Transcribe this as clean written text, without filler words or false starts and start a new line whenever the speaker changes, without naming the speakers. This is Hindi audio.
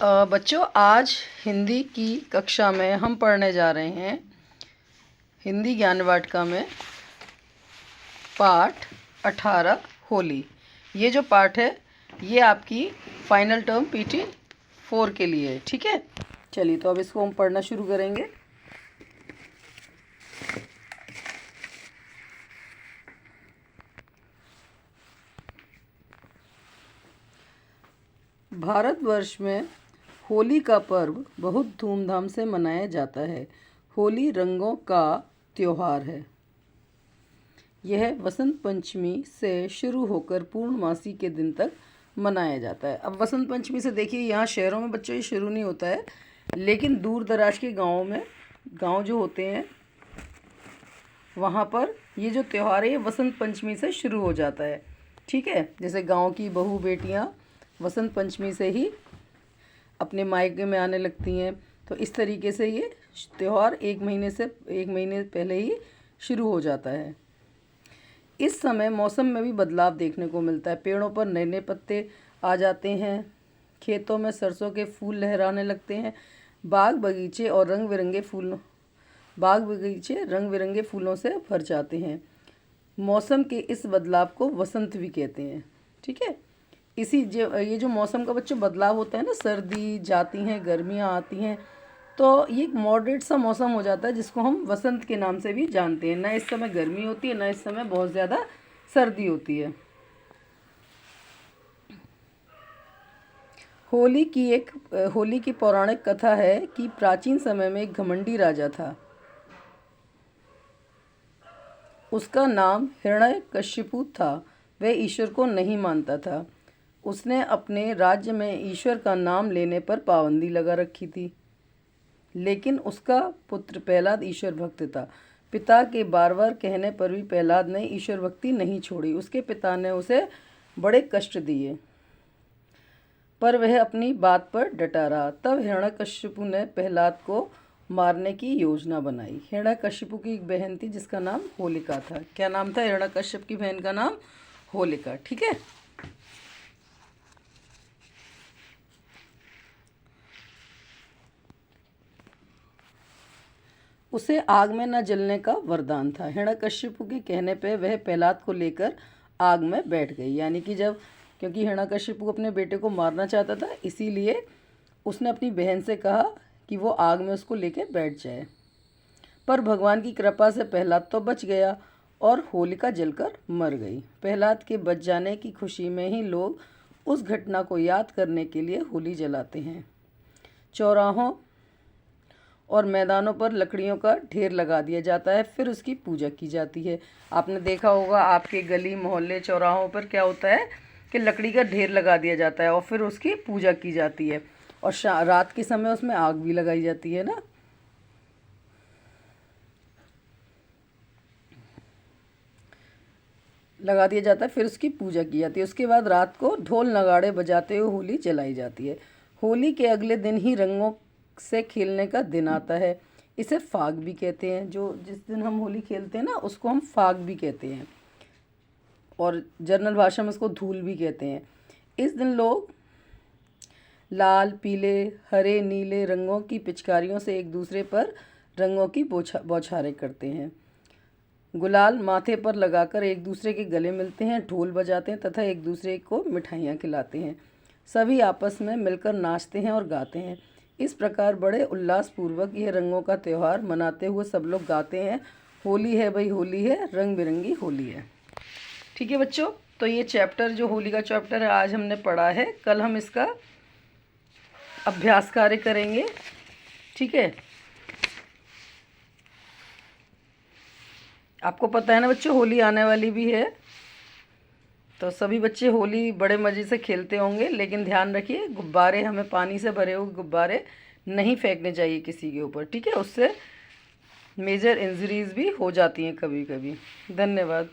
बच्चों, आज हिंदी की कक्षा में हम पढ़ने जा रहे हैं हिंदी ज्ञान वाटिका में पाठ 18 होली। ये जो पाठ है ये आपकी फाइनल टर्म PT 4 के लिए है। ठीक है, चलिए तो अब इसको हम पढ़ना शुरू करेंगे। भारतवर्ष में होली का पर्व बहुत धूमधाम से मनाया जाता है। होली रंगों का त्योहार है। यह वसंत पंचमी से शुरू होकर पूर्णमासी के दिन तक मनाया जाता है। अब वसंत पंचमी से देखिए, यहाँ शहरों में बच्चों ये शुरू नहीं होता है, लेकिन दूर दराज के गाँवों में, गांव जो होते हैं वहाँ पर ये जो त्यौहार है ये वसंत पंचमी से शुरू हो जाता है। ठीक है, जैसे गांव की बहू बेटियाँ वसंत पंचमी से ही अपने मायके में आने लगती हैं, तो इस तरीके से ये त्यौहार एक महीने पहले ही शुरू हो जाता है। इस समय मौसम में भी बदलाव देखने को मिलता है। पेड़ों पर नए नए पत्ते आ जाते हैं, खेतों में सरसों के फूल लहराने लगते हैं, बाग बगीचे रंग बिरंगे फूलों से भर जाते हैं। मौसम के इस बदलाव को वसंत भी कहते हैं। ठीक है, ये जो मौसम का बच्चों बदलाव होता है ना, सर्दी जाती हैं, गर्मियाँ आती हैं, तो ये एक मॉडरेट सा मौसम हो जाता है जिसको हम वसंत के नाम से भी जानते हैं। ना इस समय गर्मी होती है, ना इस समय बहुत ज़्यादा सर्दी होती है। होली की पौराणिक कथा है कि प्राचीन समय में एक घमंडी राजा था। उसका नाम हिरण्यकशिपु था। वह ईश्वर को नहीं मानता था। उसने अपने राज्य में ईश्वर का नाम लेने पर पाबंदी लगा रखी थी, लेकिन उसका पुत्र प्रहलाद ईश्वर भक्त था। पिता के बार बार कहने पर भी प्रहलाद ने ईश्वर भक्ति नहीं छोड़ी। उसके पिता ने उसे बड़े कष्ट दिए, पर वह अपनी बात पर डटा रहा। तब हिरण्यकशिपु ने प्रहलाद को मारने की योजना बनाई। हिरण्यकशिपु की एक बहन थी जिसका नाम होलिका था। क्या नाम था हिरण्यकशिपु की बहन का? नाम होलिका। ठीक है, उसे आग में न जलने का वरदान था। हिरण्यकशिपु के कहने पे वह प्रहलाद को लेकर आग में बैठ गई। यानी कि क्योंकि हिरण्यकशिपु अपने बेटे को मारना चाहता था, इसीलिए उसने अपनी बहन से कहा कि वो आग में उसको लेकर बैठ जाए। पर भगवान की कृपा से प्रहलाद तो बच गया और होलिका जलकर मर गई। प्रहलाद के बच जाने की खुशी में ही लोग उस घटना को याद करने के लिए होली जलाते हैं। चौराहों और मैदानों पर लकड़ियों का ढेर लगा दिया जाता है, फिर उसकी पूजा की जाती है। आपने देखा होगा आपके गली मोहल्ले चौराहों पर क्या होता है कि लकड़ी का ढेर लगा दिया जाता है और फिर उसकी पूजा की जाती है, और रात के समय उसमें आग भी लगाई जाती है ना। लगा दिया जाता है, फिर उसकी पूजा की जाती है। उसके बाद रात को ढोल नगाड़े बजाते हुए होली जलाई जाती है। होली के अगले दिन ही रंगों से खेलने का दिन आता है। इसे फाग भी कहते हैं। जिस दिन हम होली खेलते हैं ना, उसको हम फाग भी कहते हैं, और जनरल भाषा में उसको धूल भी कहते हैं। इस दिन लोग लाल, पीले, हरे, नीले रंगों की पिचकारियों से एक दूसरे पर रंगों की बौछारें करते हैं। गुलाल माथे पर लगाकर एक दूसरे के गले मिलते हैं, ढोल बजाते हैं तथा एक दूसरे को मिठाइयाँ खिलाते हैं। सभी आपस में मिलकर नाचते हैं और गाते हैं। इस प्रकार बड़े उल्लासपूर्वक यह रंगों का त्यौहार मनाते हुए सब लोग गाते हैं, होली है भाई होली है, रंग बिरंगी होली है। ठीक है बच्चों, तो ये चैप्टर जो होली का चैप्टर है आज हमने पढ़ा है। कल हम इसका अभ्यास कार्य करेंगे। ठीक है, आपको पता है ना बच्चों, होली आने वाली भी है, तो सभी बच्चे होली बड़े मज़े से खेलते होंगे। लेकिन ध्यान रखिए, गुब्बारे, हमें पानी से भरे हुए गुब्बारे नहीं फेंकने चाहिए किसी के ऊपर। ठीक है, उससे मेजर इंजरीज भी हो जाती हैं कभी कभी। धन्यवाद।